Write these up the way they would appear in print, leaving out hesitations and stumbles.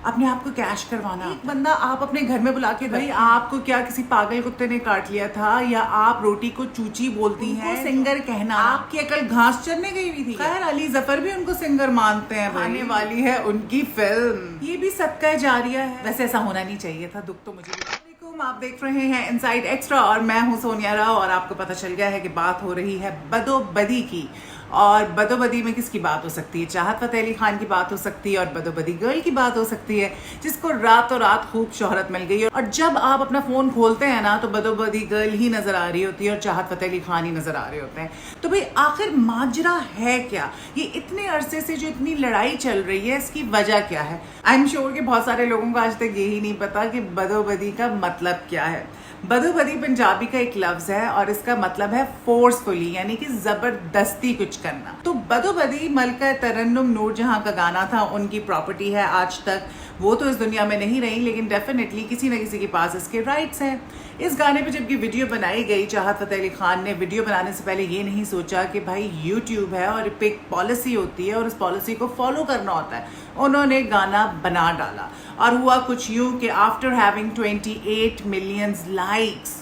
अपने आप को कैश करवाना। एक बंदा आप अपने घर में बुला के, भाई आपको क्या किसी पागल कुत्ते ने काट लिया था, या आप रोटी को चूची बोलती हैं, सिंगर कहना, आपकी अकल घास चरने गई हुई थी। खैर अली जफर भी उनको सिंगर मानते हैं। आने वाली है उनकी फिल्म, ये भी सदका जारिया है। वैसे ऐसा होना नहीं चाहिए था, दुख तो मुझे भी। आप देख रहे हैं इनसाइड एक्स्ट्रा और मैं हूं सोनिया राव, और आपको पता चल गया है कि बात हो रही है बदोबदी की। और बदोबदी में किसकी बात हो सकती है? चाहत फतेह अली खान की बात हो सकती है, और बदोबदी गर्ल की बात हो सकती है, जिसको रातों रात खूब शोहरत मिल गई है। और जब आप अपना फोन खोलते हैं ना, तो बदोबदी गर्ल ही नजर आ रही होती है और चाहत फतेह अली खान ही नजर आ रहे होते हैं। तो भाई आखिर माजरा है क्या? ये इतने अरसे से जो इतनी लड़ाई चल रही है, इसकी वजह क्या है? आई एम श्योर कि बहुत सारे लोगों को आज तक यही नहीं पता कि बदोबदी का मतलब क्या है। बदोबदी पंजाबी का एक लफ्ज है और इसका मतलब है फोर्सफुली, यानी कि जबरदस्ती कुछ करना। तो बदोबदी मलका तरन्नुम नूरजहां का गाना था, उनकी प्रॉपर्टी है आज तक। वो तो इस दुनिया में नहीं रही, लेकिन डेफिनेटली किसी न किसी के पास इसके राइट्स हैं। इस गाने पे जब ये वीडियो बनाई गई, चाहत फतेह अली खान ने वीडियो बनाने से पहले ये नहीं सोचा कि भाई यूट्यूब है और एक पॉलिसी होती है और उस पॉलिसी को फॉलो करना होता है। उन्होंने गाना बना डाला और हुआ कुछ यूं कि आफ्टर हैविंग 28 मिलियन लाइक्स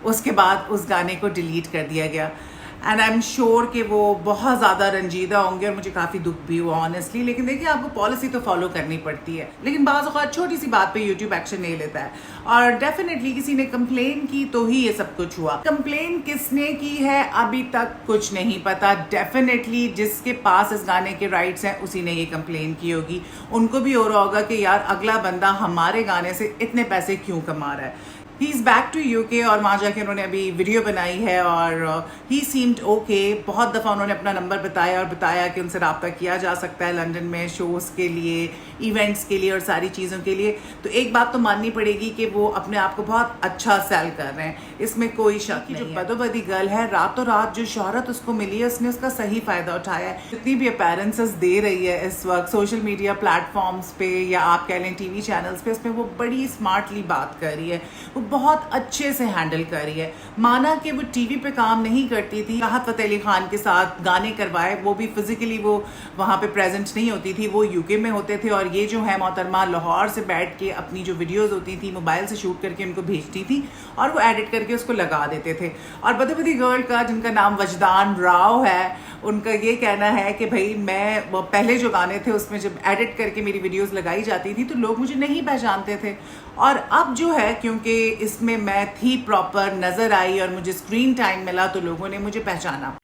उसके बाद उस गाने को डिलीट कर दिया गया। एंड आई एम श्योर कि वो बहुत ज़्यादा रंजीदा होंगे और मुझे काफ़ी दुख भी हुआ ऑनेस्टली। लेकिन देखिए, आपको पॉलिसी तो फॉलो करनी पड़ती है, लेकिन बाज़ औक़ात छोटी सी बात पे यूट्यूब एक्शन नहीं लेता है। और डेफिनेटली किसी ने कंप्लेन की तो ही ये सब कुछ हुआ। कंप्लेन किसने की है अभी तक कुछ नहीं पता। डेफिनेटली जिसके पास इस गाने के राइट्स हैं उसी ने ये कंप्लेन की होगी। उनको भी हो रहा होगा कि यार अगला बंदा हमारे गाने से इतने पैसे क्यों कमा रहा है। He is back to UK और वहाँ जाके उन्होंने अभी वीडियो बनाई है और ही सीम्ड ओके। बहुत दफ़ा उन्होंने अपना नंबर बताया और बताया कि उनसे रब्ता किया जा सकता है लंदन में शोज़ के लिए, इवेंट्स के लिए और सारी चीज़ों के लिए। तो एक बात तो माननी पड़ेगी कि वो अपने आप को बहुत अच्छा सेल कर रहे हैं, इसमें कोई शक नहीं। जो बदोबदी गर्ल है, रातों रात जो शोहरत उसको मिली है, उसने उसका सही फ़ायदा उठाया है। जितनी भी अपीयरेंसेस दे रही है इस वक्त सोशल मीडिया प्लेटफॉर्म्स पे या आप कह लें टीवी चैनल्स पे, उसमें वो बड़ी स्मार्टली बात कर रही है, वो बहुत अच्छे से हैंडल कर रही है। माना कि वो टीवी पे काम नहीं करती थी, चाहत फतेह अली खान के साथ गाने करवाए, वो भी फिजिकली वो वहाँ पे प्रेजेंट नहीं होती थी, वो यूके में होते थे। और ये जो है मोहतरमा लाहौर से बैठ के अपनी जो वीडियोस होती थी मोबाइल से शूट करके उनको भेजती थी और वो एडिट करके उसको लगा देते थे। और बदोबदी गर्ल का, जिनका नाम वजदान राव है, उनका ये कहना है कि भाई मैं पहले जो गाने थे उसमें जब एडिट करके मेरी वीडियोस लगाई जाती थी तो लोग मुझे नहीं पहचानते थे, और अब जो है क्योंकि इसमें मैं थी प्रॉपर, नजर आई और मुझे स्क्रीन टाइम मिला तो लोगों ने मुझे पहचाना।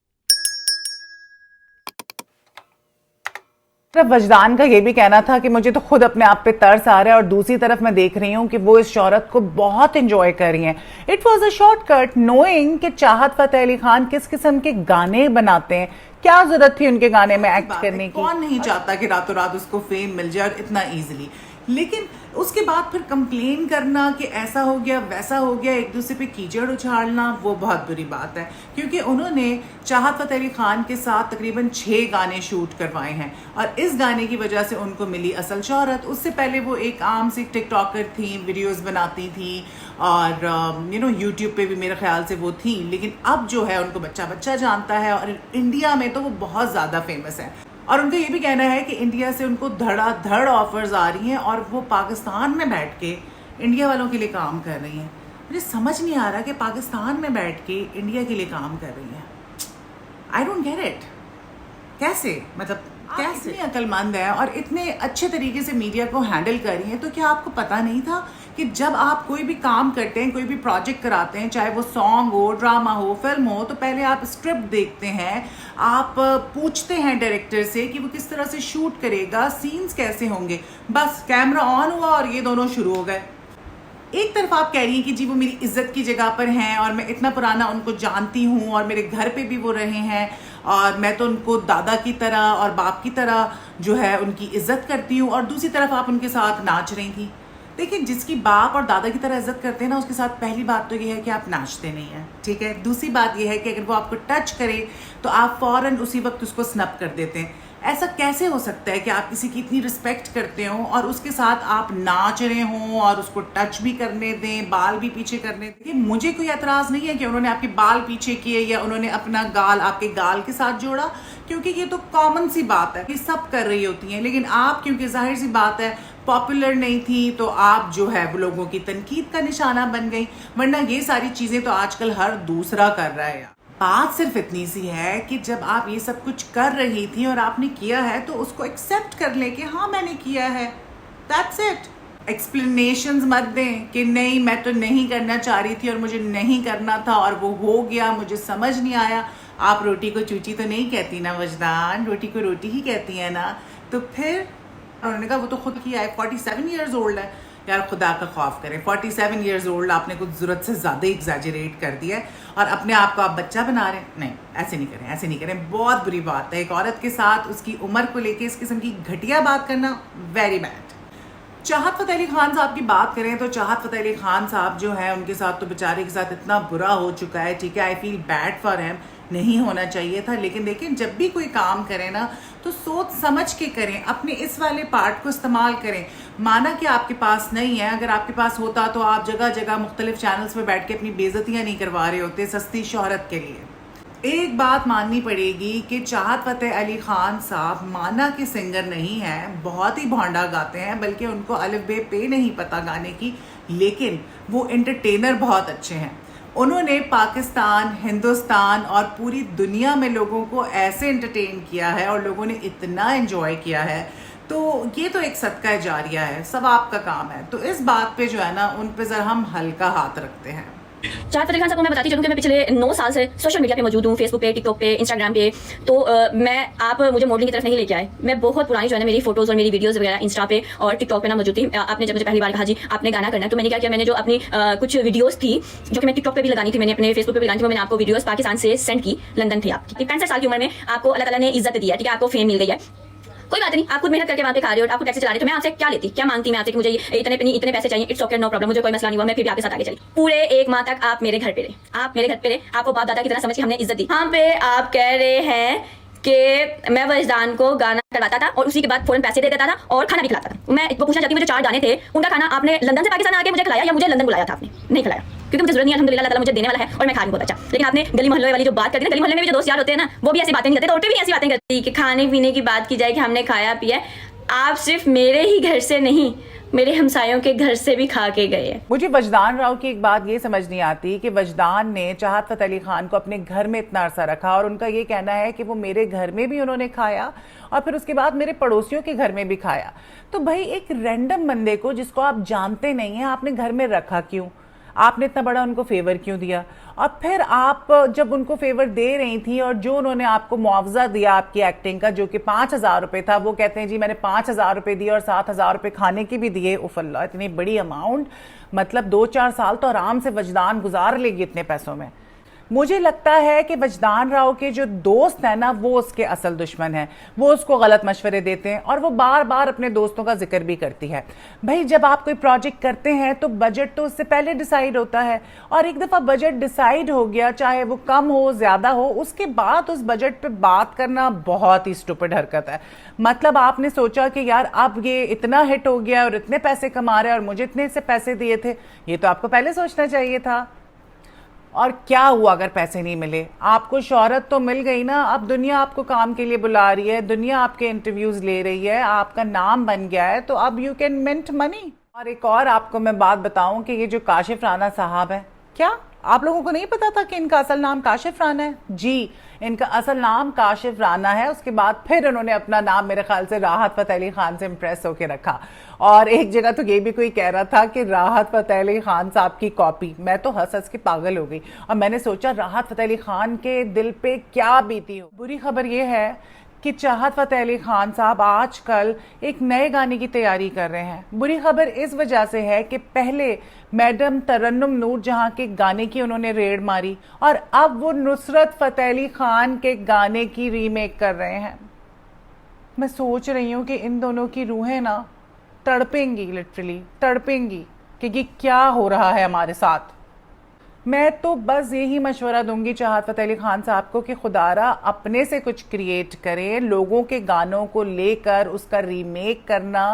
तरफ वजदान का ये भी कहना था कि मुझे तो खुद अपने आप पे तरस आ रहा है, और दूसरी तरफ मैं देख रही हूँ कि वो इस शोहरत को बहुत एंजॉय कर रही हैं। It was a shortcut knowing कि चाहत फतेह अली खान किस किस्म के गाने बनाते हैं। क्या जरूरत थी उनके गाने में एक्ट करने की? कौन नहीं चाहता कि रातों रात उसको फेम मिल जाए और इतना इजीली। लेकिन उसके बाद फिर कंप्लेन करना कि ऐसा हो गया वैसा हो गया, एक दूसरे पे कीचड़ उछालना, वो बहुत बुरी बात है। क्योंकि उन्होंने चाहत फतेह अली खान के साथ तकरीबन 6 गाने शूट करवाए हैं और इस गाने की वजह से उनको मिली असल शोहरत। उससे पहले वो एक आम सी टिकटॉकर थी, वीडियोस बनाती थी और यूट्यूब पे भी मेरे ख्याल से वो थी। लेकिन अब जो है उनको बच्चा बच्चा जानता है और इंडिया में तो वो बहुत ज़्यादा फेमस है। और उनका ये भी कहना है कि इंडिया से उनको धड़ाधड़ ऑफर्स आ रही हैं और वो पाकिस्तान में बैठ के इंडिया वालों के लिए काम कर रही हैं। मुझे समझ नहीं आ रहा कि पाकिस्तान में बैठ के इंडिया के लिए काम कर रही हैं। I don't get it. कैसे? मतलब कैसे? इतनी अक्लमंद है और इतने अच्छे तरीके से मीडिया को हैंडल कर रही हैं, तो क्या आपको पता नहीं था कि जब आप कोई भी काम करते हैं, कोई भी प्रोजेक्ट कराते हैं, चाहे वो सॉन्ग हो, ड्रामा हो, फिल्म हो, तो पहले आप स्क्रिप्ट देखते हैं, आप पूछते हैं डायरेक्टर से कि वो किस तरह से शूट करेगा, सीन्स कैसे होंगे। बस कैमरा ऑन हुआ और ये दोनों शुरू हो गए। एक तरफ आप कह रही हैं कि जी वो मेरी इज्जत की जगह पर हैं और मैं इतना पुराना उनको जानती हूँ और मेरे घर पे भी वो रहे हैं और मैं तो उनको दादा की तरह और बाप की तरह जो है उनकी इज्जत करती हूँ, और दूसरी तरफ आप उनके साथ नाच रही थी। देखिए, जिसकी बाप और दादा की तरह इज्जत करते हैं ना, उसके साथ पहली बात तो ये है कि आप नाचते नहीं हैं, ठीक है। दूसरी बात ये है कि अगर वो आपको टच करे तो आप फौरन उसी वक्त उसको स्नप कर देते हैं। ऐसा कैसे हो सकता है कि आप किसी की इतनी रिस्पेक्ट करते हो और उसके साथ आप नाच रहे हो और उसको टच भी करने दें, बाल भी पीछे करने दें? मुझे कोई एतराज नहीं है कि उन्होंने आपके बाल पीछे किए या उन्होंने अपना गाल आपके गाल के साथ जोड़ा, क्योंकि ये तो कॉमन सी बात है, ये सब कर रही होती हैं। लेकिन आप, क्योंकि जाहिर सी बात है पॉपुलर नहीं थी, तो आप जो है वो लोगों की तनकीद का निशाना बन गई, वरना ये सारी चीजें तो आजकल हर दूसरा कर रहा है। बात सिर्फ इतनी सी है कि जब आप ये सब कुछ कर रही थी और आपने किया है तो उसको एक्सेप्ट कर ले कि हाँ मैंने किया है, दैट्स इट। एक्सप्लेनेशंस मत दें कि नहीं मैं तो नहीं करना चाह रही थी और मुझे नहीं करना था और वो हो गया, मुझे समझ नहीं आया। आप रोटी को चूची तो नहीं कहती ना वजदान, रोटी को रोटी ही कहती है ना। तो फिर उन्होंने कहा वो तो खुद किया है, 47 ईयर्स ओल्ड है। यार खुदा का खौफ करें, 47 ईयर्स ओल्ड आपने कुछ ज़रूरत से ज़्यादा एग्जैजरेट कर दिया है और अपने आप को आप बच्चा बना रहे हैं। नहीं, ऐसे नहीं करें, ऐसे नहीं करें, बहुत बुरी बात है। एक औरत के साथ उसकी उम्र को लेके इस किस्म की घटिया बात करना वेरी बैड। चाहत फ़तेह अली खान साहब की बात करें तो चाहत फ़तेह अली खान साहब जो है उनके साथ तो बेचारे के साथ इतना बुरा हो चुका है, ठीक है, I feel bad for him, नहीं होना चाहिए था। लेकिन देखिए जब भी कोई काम करें ना तो सोच समझ के करें, अपने इस वाले पार्ट को इस्तेमाल करें। माना कि आपके पास नहीं है, अगर आपके पास होता तो आप जगह जगह मुख्तलिफ चैनल्स पे बैठ के अपनी बेइज्जतियां नहीं करवा रहे होते सस्ती शोहरत के लिए। एक बात माननी पड़ेगी कि चाहत फ़तेह अली खान साहब माना कि सिंगर नहीं है, बहुत ही भौंडा गाते हैं, बल्कि उनको अलिफ बे पे नहीं पता गाने की, लेकिन वो एंटरटेनर बहुत अच्छे हैं। उन्होंने पाकिस्तान, हिंदुस्तान और पूरी दुनिया में लोगों को ऐसे एंटरटेन किया है और लोगों ने इतना एंजॉय किया है, तो ये तो एक सदका जारिया है, सब आपका काम है। तो इस बात पे जो है ना उन पे जरा हम हल्का हाथ रखते हैं। चाहत फ़तेह खान साहब को मैं बताती चलूँ कि मैं पिछले 9 साल से सोशल मीडिया पे मौजूद हूँ, फेसबुक पे, टिकटॉक पे, इंस्टाग्राम पे। तो आप मुझे मॉडलिंग की तरफ नहीं लेके आए। मैं बहुत पुरानी जो है ना मेरी फोटोज़ और मेरी वीडियोज़ वगैरह इंस्टा पे और टिकटॉक पे ना मौजूद थी। आपने जब मुझे पहली बार कहा जी आपने गाना करना है, तो मैंने क्या किया, मैंने जो अपनी कुछ वीडियोज़ थी जो कि मैं टिकटॉक पे भी लगानी थी, मैंने अपने फेसबुक पे भी लगानी थी, मैंने आपको वीडियोज़ पाकिस्तान से सेंड की। लंदन थी आपकी 65 साल की उम्र में, आपको अल्लाह ताला ने इज्जत दी है, ठीक है, आपको फेम मिल गई है, कोई बात नहीं, आप खुद मेहनत करके वहाँ पे खा रहे हो, आपको टैक्सी चला रहे हो, तो मैं आपसे क्या लेती, क्या मांगती मैं आपसे कि मुझे इतने पैसे चाहिए, इट्स ओके, नो प्रॉब्लम, मुझे कोई मसला नहीं हुआ, मैं फिर भी आपके साथ आगे चली। पूरे 1 माह तक आप मेरे घर पे रहे, आप मेरे घर पे रहे, आपको बाप दादा की तरह समझ के हमने इज्जत दी। यहाँ पे आप कह रहे हैं कि मैं वजदान को गाना करवाता था और उसी के बाद फौरन पैसे दे देता था और खाना भी खिलाता था। मैं वो पूछना चाहती हूँ, मुझे 4 गाने थे, उनका खाना आपने लंदन से पाकिस्तान आके मुझे खिलाया या मुझे लंदन बुलाया था? आपने नहीं खिलाया, क्योंकि मुझे जरूरत नहीं है, अल्हम्दुलिल्लाह अल्लाह ताला मुझे देने वाला है और मैं खा रही हूँ बहुत अच्छा। लेकिन आपने गली मोहल्ले वाली जो बात करती है ना, गली मोहल्ले में भी जो दोस्त यार होते हैं ना, वो भी ऐसी बातें नहीं करते, तो औरतें भी ऐसी बातें करती कि खाने पीने की बात की जाए कि हमने खाया पिया। आप सिर्फ मेरे ही घर से नहीं, मेरे हमसायों के घर से भी खा के गए। मुझे वजदान राव की एक बात ये समझ नहीं आती कि वजदान ने चाहत फ़तेह अली खान को अपने घर में इतना अरसा रखा और उनका ये कहना है कि वो मेरे घर में भी उन्होंने खाया और फिर उसके बाद मेरे पड़ोसियों के घर में भी खाया। तो भाई एक रैंडम बंदे को जिसको आप जानते नहीं हैं आपने घर में रखा क्यों? आपने इतना बड़ा उनको फेवर क्यों दिया? और फिर आप जब उनको फेवर दे रही थी और जो उन्होंने आपको मुआवजा दिया आपकी एक्टिंग का जो कि 5,000 रुपये था, वो कहते हैं जी मैंने 5,000 रुपये दिए और 7,000 रुपये खाने के भी दिए। उफ अल्लाह, इतनी बड़ी अमाउंट, मतलब 2-4 साल तो आराम से वजदान गुजार लेगी इतने पैसों में। मुझे लगता है कि वजदान राव के जो दोस्त हैं ना वो उसके असल दुश्मन हैं, वो उसको गलत मशवरे देते हैं और वो बार बार अपने दोस्तों का जिक्र भी करती है। भाई जब आप कोई प्रोजेक्ट करते हैं तो बजट तो उससे पहले डिसाइड होता है और एक दफ़ा बजट डिसाइड हो गया, चाहे वो कम हो ज़्यादा हो, उसके बाद उस बजट पे बात करना बहुत ही स्टूपिड हरकत है। मतलब आपने सोचा कि यार अब ये इतना हिट हो गया और इतने पैसे कमा रहे हैं और मुझे इतने से पैसे दिए थे, ये तो आपको पहले सोचना चाहिए था। और क्या हुआ अगर पैसे नहीं मिले? आपको शोहरत तो मिल गई ना, अब दुनिया आपको काम के लिए बुला रही है, दुनिया आपके इंटरव्यूज ले रही है, आपका नाम बन गया है, तो अब यू कैन मिंट मनी। और एक और आपको मैं बात बताऊं कि ये जो काशिफ राना साहब है, क्या आप लोगों को नहीं पता था कि इनका असल नाम काशिफ राना है? जी, इनका असल नाम काशिफ राना है। उसके बाद फिर उन्होंने अपना नाम मेरे ख्याल से राहत फ़तेह अली खान से इम्प्रेस होकर रखा और एक जगह तो ये भी कोई कह रहा था कि राहत फ़तेह अली खान साहब की कॉपी। मैं तो हंस हंस के पागल हो गई और मैंने सोचा राहत फ़तेह अली खान के दिल पे क्या बीती हो। बुरी खबर ये है कि चाहत फ़तेह अली खान साहब आजकल एक नए गाने की तैयारी कर रहे हैं। बुरी खबर इस वजह से है कि पहले मैडम तरन्नुम नूर जहां के गाने की उन्होंने रेड मारी और अब वो नुसरत फ़तेह अली खान के गाने की रीमेक कर रहे हैं। मैं सोच रही हूँ कि इन दोनों की रूहें ना तड़पेंगी, लिटरली तड़पेंगी कि ये क्या हो रहा है हमारे साथ। मैं तो बस यही मशवरा दूंगी चाहत फ़तेह अली खान साहब को कि खुदारा अपने से कुछ क्रिएट करें। लोगों के गानों को लेकर उसका रीमेक करना,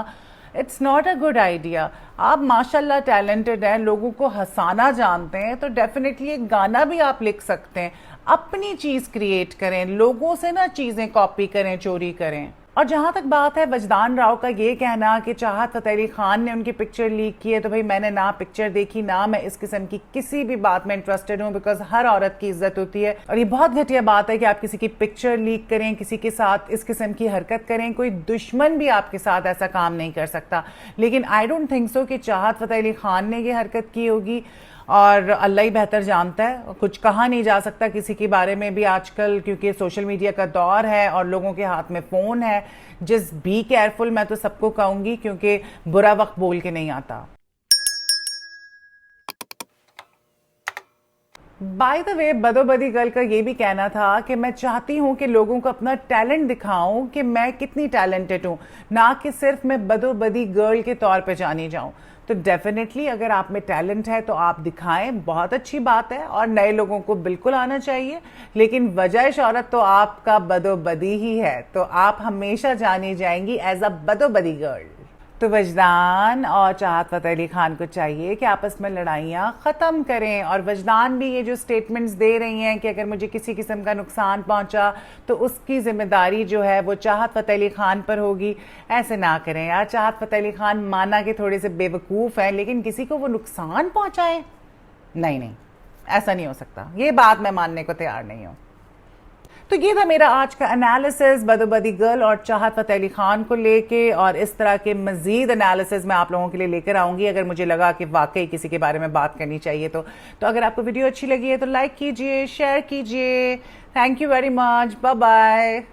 it's not a good idea. आप माशाल्लाह टैलेंटेड हैं, लोगों को हंसाना जानते हैं, तो डेफिनेटली एक गाना भी आप लिख सकते हैं। अपनी चीज़ क्रिएट करें, लोगों से ना चीज़ें कॉपी करें, चोरी करें। और जहाँ तक बात है वजदान राव का ये कहना कि चाहत फ़तेह अली खान ने उनकी पिक्चर लीक की है, तो भाई मैंने ना पिक्चर देखी, ना मैं इस किस्म की किसी भी बात में इंटरेस्टेड हूँ, बिकॉज हर औरत की इज्जत होती है। और ये बहुत घटिया बात है कि आप किसी की पिक्चर लीक करें, किसी के साथ इस किस्म की हरकत करें। कोई दुश्मन भी आपके साथ ऐसा काम नहीं कर सकता। लेकिन आई डोंट थिंक सो कि चाहत फ़तेह अली खान ने ये हरकत की होगी, और अल्लाह ही बेहतर जानता है। कुछ कहा नहीं जा सकता किसी के बारे में भी आजकल, क्योंकि सोशल मीडिया का दौर है और लोगों के हाथ में फ़ोन है। जस्ट बी केयरफुल, मैं तो सबको कहूँगी, क्योंकि बुरा वक्त बोल के नहीं आता। बाय द वे, बदोबदी गर्ल का ये भी कहना था कि मैं चाहती हूँ कि लोगों को अपना टैलेंट दिखाऊं कि मैं कितनी टैलेंटेड हूँ, ना कि सिर्फ मैं बदोबदी गर्ल के तौर पे जानी जाऊँ। तो डेफिनेटली अगर आप में टैलेंट है तो आप दिखाएं, बहुत अच्छी बात है, और नए लोगों को बिल्कुल आना चाहिए। लेकिन वजह शोहरत तो आपका बदोबदी ही है, तो आप हमेशा जानी जाएंगी एज अ बदोबदी गर्ल। तो वजदान और चाहत फ़तेह अली खान को चाहिए कि आपस में लड़ाइयाँ ख़त्म करें। और वजदान भी ये जो स्टेटमेंट्स दे रही हैं कि अगर मुझे किसी किस्म का नुकसान पहुंचा तो उसकी ज़िम्मेदारी जो है वो चाहत फ़तेह अली खान पर होगी, ऐसे ना करें यार। चाहत फ़तेह अली खान माना कि थोड़े से बेवकूफ़ हैं, लेकिन किसी को वो नुकसान पहुँचाए, नहीं, ऐसा नहीं हो सकता। ये बात मैं मानने को तैयार नहीं हूँ। तो ये था मेरा आज का एनालिसिस बदोबदी गर्ल और चाहत फ़तेह अली खान को लेके, और इस तरह के मजीद एनालिसिस मैं आप लोगों के लिए लेकर आऊंगी अगर मुझे लगा कि वाकई किसी के बारे में बात करनी चाहिए। तो अगर आपको वीडियो अच्छी लगी है तो लाइक कीजिए, शेयर कीजिए। Thank you very much, bye bye.